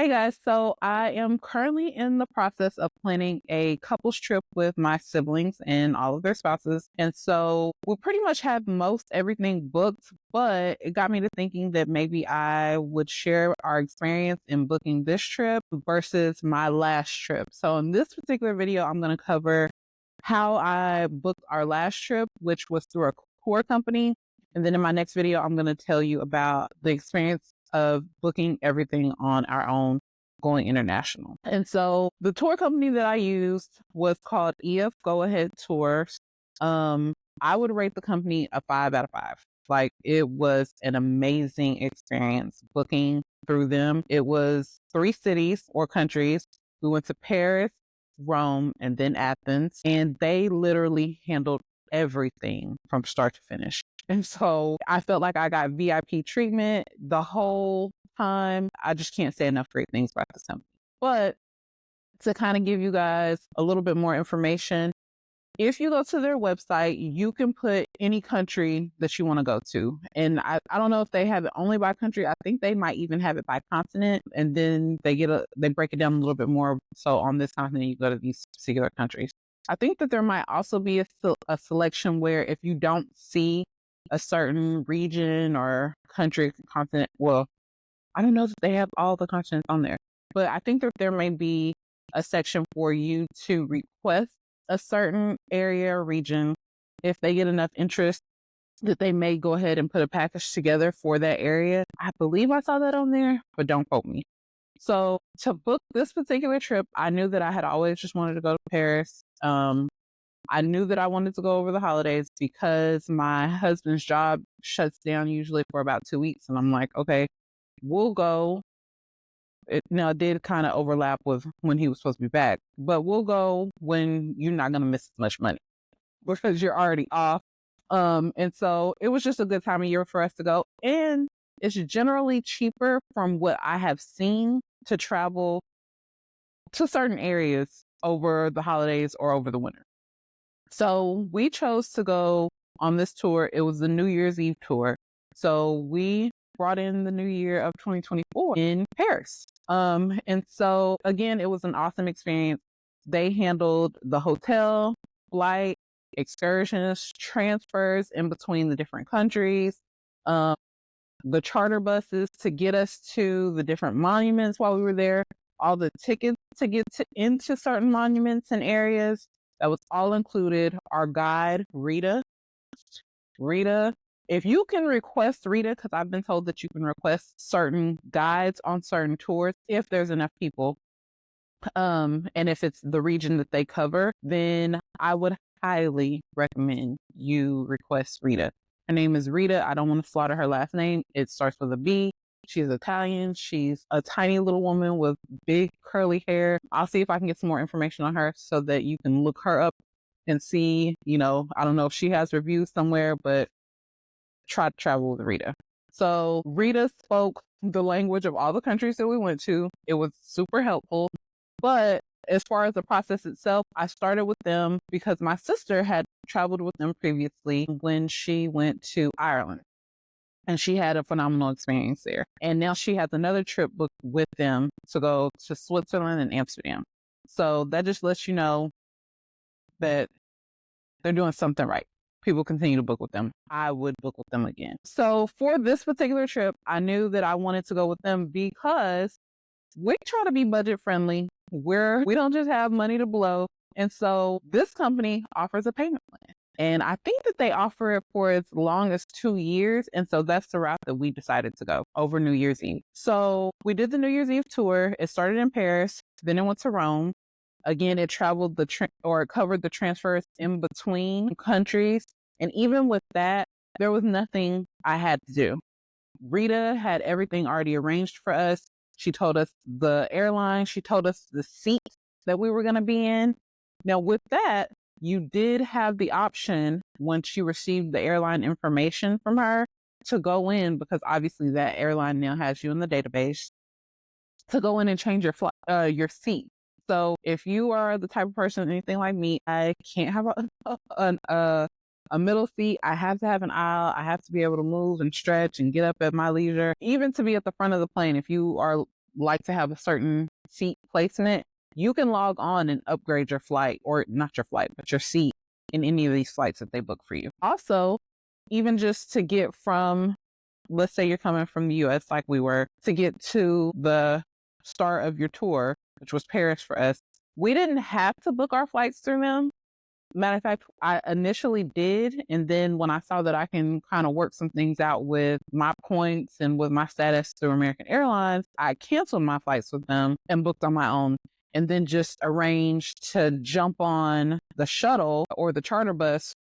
Hey guys, so I am currently in the process of planning a couples trip with my siblings and all of their spouses. And so we pretty much have most everything booked, but it got me to thinking that maybe I would share our experience in booking this trip versus my last trip. So in this particular video, I'm going to cover how I booked our last trip, which was through a tour company. And then in my next video, I'm going to tell you about the experience of booking everything on our own going international. And so the tour company that I used was called EF Go Ahead Tours. I would rate the company a 5 out of 5. Like it was an amazing experience booking through them. It was 3 cities or countries. We went to Paris, Rome, and then Athens, and they literally handled everything from start to finish. And so I felt like I got VIP treatment the whole time. I just can't say enough great things about this company. But to kind of give you guys a little bit more information, if you go to their website, you can put any country that you want to go to. And I don't know if they have it only by country. I think they might even have it by continent. And then they break it down a little bit more. So on this continent, you go to these particular countries. I think that there might also be a selection where if you don't see a certain region or country, continent, well, I don't know that they have all the continents on there, but I think that there may be a section for you to request a certain area or region. If they get enough interest, that they may go ahead and put a package together for that area. I believe I saw that on there, but don't quote me. So to book this particular trip, I knew that I had always just wanted to go to Paris. I knew that I wanted to go over the holidays because my husband's job shuts down usually for about 2 weeks. And I'm like, okay, we'll go. It did kind of overlap with when he was supposed to be back, but we'll go when you're not going to miss as much money because you're already off. And so it was just a good time of year for us to go. And it's generally cheaper from what I have seen to travel to certain areas over the holidays or over the winter. So we chose to go on this tour. It was the New Year's Eve tour. So we brought in the new year of 2024 in Paris. And so again, it was an awesome experience. They handled the hotel, flight, excursions, transfers in between the different countries, um, the charter buses to get us to the different monuments while we were there, all the tickets to get into certain monuments and areas. That was all included. Our guide, Rita, if you can request Rita, because I've been told that you can request certain guides on certain tours if there's enough people. And if it's the region that they cover, then I would highly recommend you request Rita. Her name is Rita. I don't want to slaughter her last name. It starts with a B. She's Italian. She's a tiny little woman with big curly hair. I'll see if I can get some more information on her so that you can look her up and see, I don't know if she has reviews somewhere, but try to travel with Rita. So Rita spoke the language of all the countries that we went to. It was super helpful. But as far as the process itself, I started with them because my sister had traveled with them previously when she went to Ireland. And she had a phenomenal experience there. And now she has another trip booked with them to go to Switzerland and Amsterdam. So that just lets you know that they're doing something right. People continue to book with them. I would book with them again. So for this particular trip, I knew that I wanted to go with them because we try to be budget friendly. We don't just have money to blow. And so this company offers a payment plan. And I think that they offer it for as long as 2 years. And so that's the route that we decided to go over New Year's Eve. So we did the New Year's Eve tour. It started in Paris, then it went to Rome. Again, it traveled it covered the transfers in between countries. And even with that, there was nothing I had to do. Rita had everything already arranged for us. She told us the airline. She told us the seat that we were going to be in. Now, with that, you did have the option once you received the airline information from her to go in, because obviously that airline now has you in the database, to go in and change your seat. So if you are the type of person, anything like me, I can't have a middle seat. I have to have an aisle. I have to be able to move and stretch and get up at my leisure, even to be at the front of the plane. If you are like to have a certain seat placement, you can log on and upgrade your flight, or not your flight, but your seat in any of these flights that they book for you. Also, even just to get from, let's say you're coming from the US like we were, to get to the start of your tour, which was Paris for us, we didn't have to book our flights through them. Matter of fact, I initially did. And then when I saw that I can kind of work some things out with my points and with my status through American Airlines, I canceled my flights with them and booked on my own. And then just arranged to jump on the shuttle or the charter bus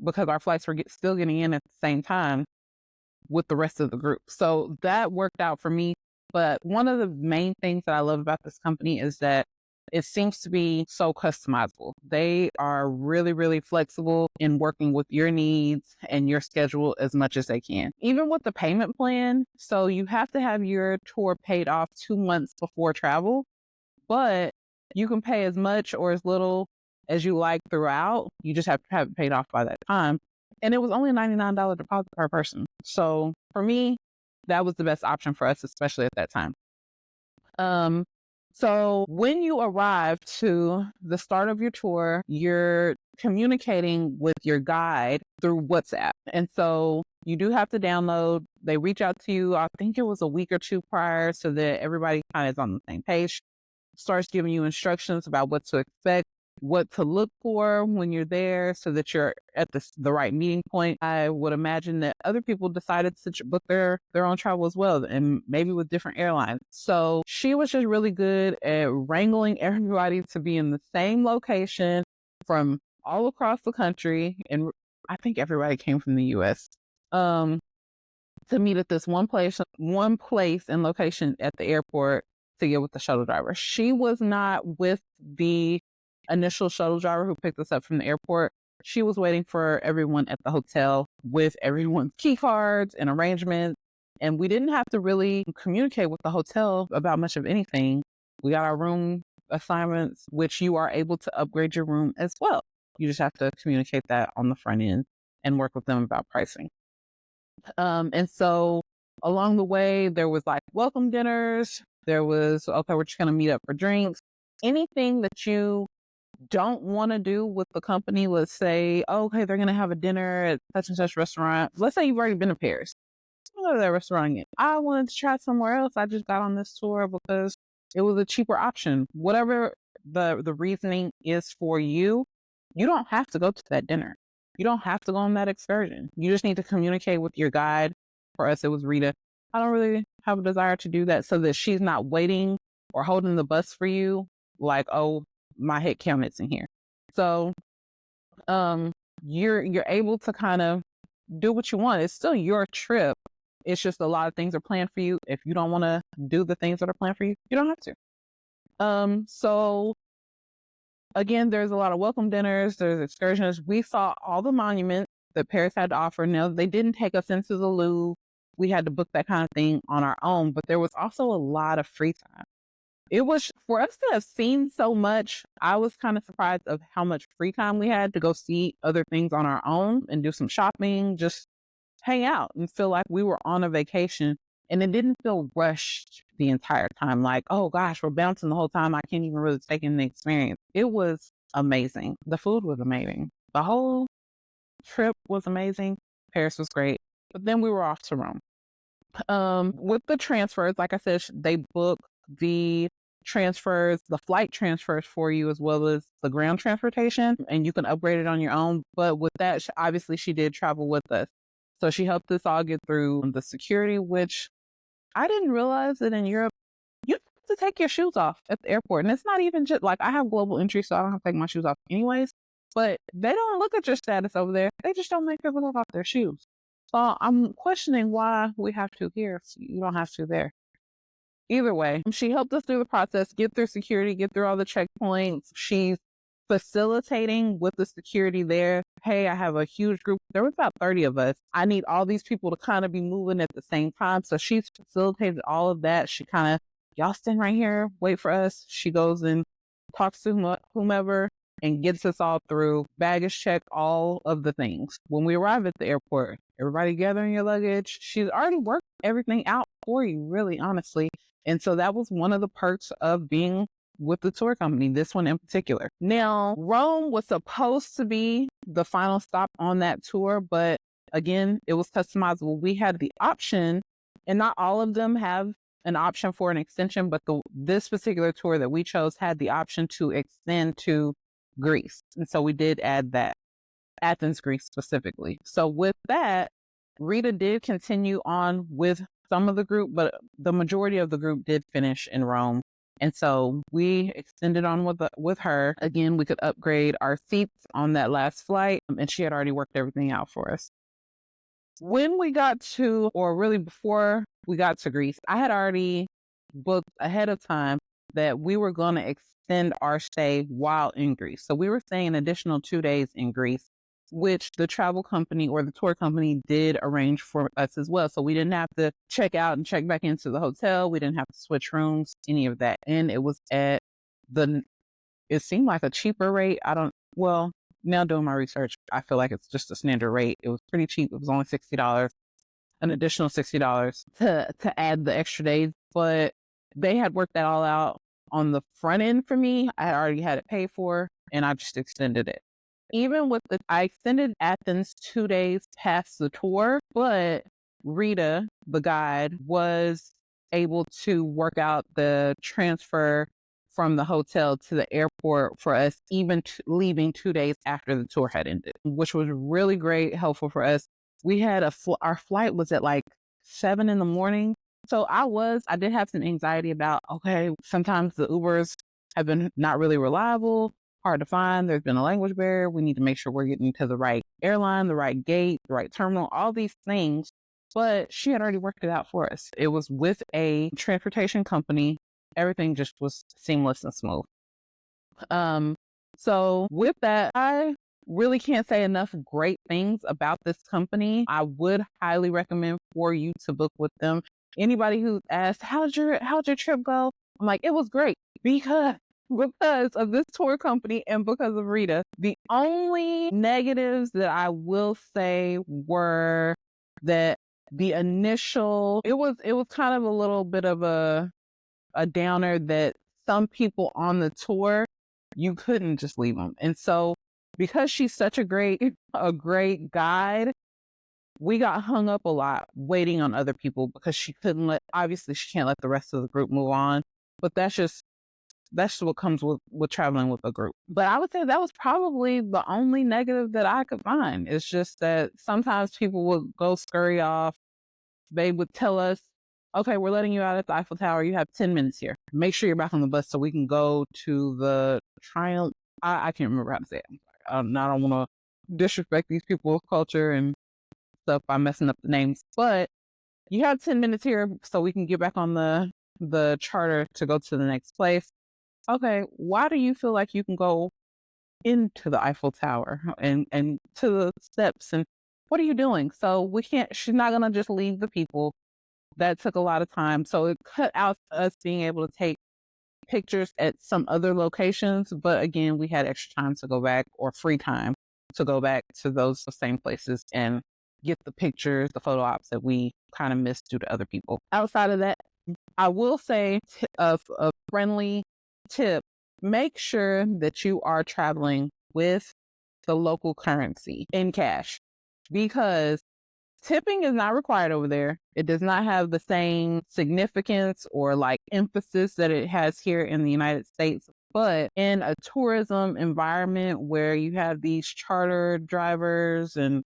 because our flights were still getting in at the same time with the rest of the group. So that worked out for me. But one of the main things that I love about this company is that it seems to be so customizable. They are really, really flexible in working with your needs and your schedule as much as they can. Even with the payment plan, so you have to have your tour paid off 2 months before travel, but you can pay as much or as little as you like throughout. You just have to have it paid off by that time. And it was only a $99 deposit per person. So for me, that was the best option for us, especially at that time. So when you arrive to the start of your tour, you're communicating with your guide through WhatsApp. And so you do have to download. They reach out to you, I think it was a week or two prior, so that everybody kind of is on the same page, starts giving you instructions about what to expect, what to look for when you're there so that you're at the right meeting point. I would imagine that other people decided to book their own travel as well, and maybe with different airlines. So she was just really good at wrangling everybody to be in the same location from all across the country. And I think everybody came from the US. To meet at this one place and location at the airport to get with the shuttle driver. She was not with the initial shuttle driver who picked us up from the airport. She was waiting for everyone at the hotel with everyone's key cards and arrangements. And we didn't have to really communicate with the hotel about much of anything. We got our room assignments, which you are able to upgrade your room as well. You just have to communicate that on the front end and work with them about pricing. And so along the way, there was like welcome dinners. There was, okay, we're just going to meet up for drinks. Anything that you don't want to do with the company, let's say, okay, they're going to have a dinner at such and such restaurant. Let's say you've already been to Paris. Go to that restaurant again. I wanted to try somewhere else. I just got on this tour because it was a cheaper option. Whatever the reasoning is for you, you don't have to go to that dinner. You don't have to go on that excursion. You just need to communicate with your guide. For us, it was Rita. I don't really have a desire to do that so that she's not waiting or holding the bus for you. Like, oh, my head count is in here. So, you're able to kind of do what you want. It's still your trip. It's just a lot of things are planned for you. If you don't want to do the things that are planned for you, you don't have to. So again, there's a lot of welcome dinners, there's excursions. We saw all the monuments that Paris had to offer. Now, they didn't take us into the Louvre. We had to book that kind of thing on our own, but there was also a lot of free time. It was, for us to have seen so much, I was kind of surprised of how much free time we had to go see other things on our own and do some shopping, just hang out and feel like we were on a vacation. And it didn't feel rushed the entire time. Like, oh gosh, we're bouncing the whole time. I can't even really take in the experience. It was amazing. The food was amazing. The whole trip was amazing. Paris was great. But then we were off to Rome. With the transfers, like I said, they book the transfers, the flight transfers for you, as well as the ground transportation, and you can upgrade it on your own. But with that, obviously she did travel with us. So she helped us all get through the security, which I didn't realize that in Europe, you have to take your shoes off at the airport. And it's not even just like I have global entry, so I don't have to take my shoes off anyways. But they don't look at your status over there. They just don't make people look off their shoes. So I'm questioning why we have to here. So you don't have to there. Either way, she helped us through the process, get through security, get through all the checkpoints. She's facilitating with the security there. Hey, I have a huge group. There was about 30 of us. I need all these people to kind of be moving at the same time. So she's facilitated all of that. She kind of, y'all stand right here, wait for us. She goes and talks to whomever and gets us all through, baggage check, all of the things. When we arrive at the airport, everybody gathering your luggage. She's already worked everything out for you, really, honestly. And so that was one of the perks of being with the tour company, this one in particular. Now, Rome was supposed to be the final stop on that tour, but again, it was customizable. We had the option, and not all of them have an option for an extension, but this particular tour that we chose had the option to extend to Greece. And so we did add that, Athens, Greece specifically. So with that, Rita did continue on with some of the group, but the majority of the group did finish in Rome. And so we extended on with her. Again, we could upgrade our seats on that last flight, and she had already worked everything out for us. When we got to, or really before we got to Greece, I had already booked ahead of time that we were going to extend our stay while in Greece. So we were staying an additional 2 days in Greece, which the travel company or the tour company did arrange for us as well. So we didn't have to check out and check back into the hotel. We didn't have to switch rooms, any of that. And it was at it seemed like a cheaper rate. Now doing my research, I feel like it's just a standard rate. It was pretty cheap. It was only $60, an additional $60 to add the extra days. But they had worked that all out on the front end for me. I had already had it paid for, and I just extended it. Even with I extended Athens 2 days past the tour, but Rita, the guide, was able to work out the transfer from the hotel to the airport for us, even leaving 2 days after the tour had ended, which was really great, helpful for us. We had our flight was at like 7 a.m. So I did have some anxiety about, okay, sometimes the Ubers have been not really reliable, hard to find. There's been a language barrier. We need to make sure we're getting to the right airline, the right gate, the right terminal, all these things. But she had already worked it out for us. It was with a transportation company. Everything just was seamless and smooth. So with that, I really can't say enough great things about this company. I would highly recommend for you to book with them. Anybody who asked, how'd your trip go? I'm like, it was great because of this tour company and because of Rita. The only negatives that I will say were that the initial, it was kind of a little bit of a downer that some people on the tour, you couldn't just leave them. And so because she's such a great guide, we got hung up a lot waiting on other people because she can't let the rest of the group move on. But that's just what comes with traveling with a group. But I would say that was probably the only negative that I could find. It's just that sometimes people would go scurry off. They would tell us, okay, we're letting you out at the Eiffel Tower. You have 10 minutes here. Make sure you're back on the bus so we can go to the Triumph. I can't remember how to say it. I don't want to disrespect these people's culture and stuff by messing up the names. But you have 10 minutes here so we can get back on the charter to go to the next place. Okay, why do you feel like you can go into the Eiffel Tower and to the steps? And what are you doing? So she's not going to just leave the people. That took a lot of time. So it cut out us being able to take pictures at some other locations. But again, we had extra time to go back, or free time to go back to those same places and get the pictures, the photo ops that we kind of missed due to other people. Outside of that, I will say a friendly tip, make sure that you are traveling with the local currency in cash, because tipping is not required over there. It does not have the same significance or like emphasis that it has here in the United States. But in a tourism environment where you have these charter drivers and,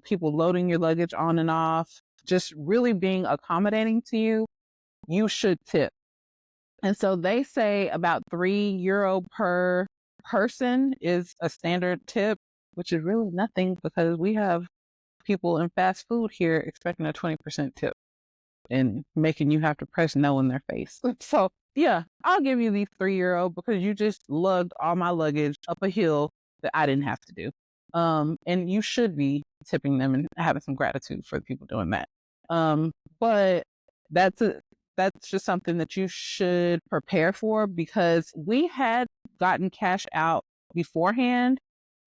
people loading your luggage on and off, just really being accommodating to you, you should tip. And so they say about €3 per person is a standard tip, which is really nothing because we have people in fast food here expecting a 20% tip and making you have to press no in their face. So yeah, I'll give you these €3 because you just lugged all my luggage up a hill that I didn't have to do. And you should be tipping them and having some gratitude for the people doing that. But that's just something that you should prepare for, because we had gotten cash out beforehand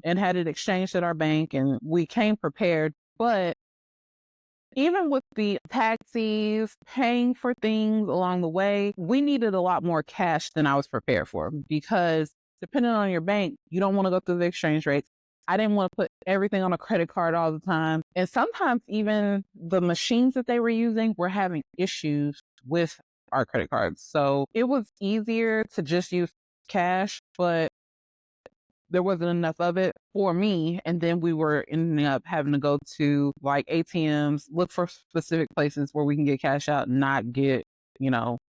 and had it exchanged at our bank and we came prepared. But even with the taxis, paying for things along the way, we needed a lot more cash than I was prepared for because depending on your bank, you don't want to go through the exchange rates. I didn't want to put everything on a credit card all the time. And sometimes even the machines that they were using were having issues with our credit cards. So it was easier to just use cash, but there wasn't enough of it for me. And then we were ending up having to go to like ATMs, look for specific places where we can get cash out and not get,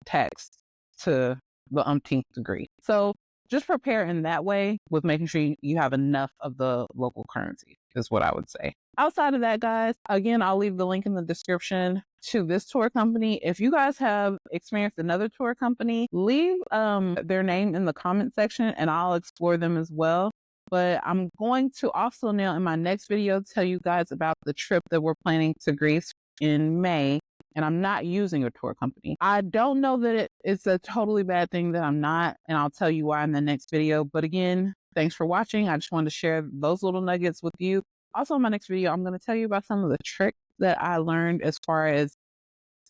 taxed to the umpteenth degree. So just prepare in that way with making sure you have enough of the local currency is what I would say. Outside of that, guys, again, I'll leave the link in the description to this tour company. If you guys have experienced another tour company, leave their name in the comment section and I'll explore them as well. But I'm going to also now in my next video tell you guys about the trip that we're planning to Greece in May. And I'm not using a tour company. I don't know that it's a totally bad thing that I'm not, and I'll tell you why in the next video. But again, thanks for watching. I just wanted to share those little nuggets with you. Also, in my next video, I'm going to tell you about some of the tricks that I learned as far as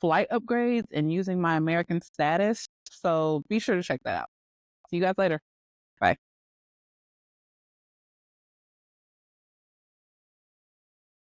flight upgrades and using my American status. So be sure to check that out. See you guys later.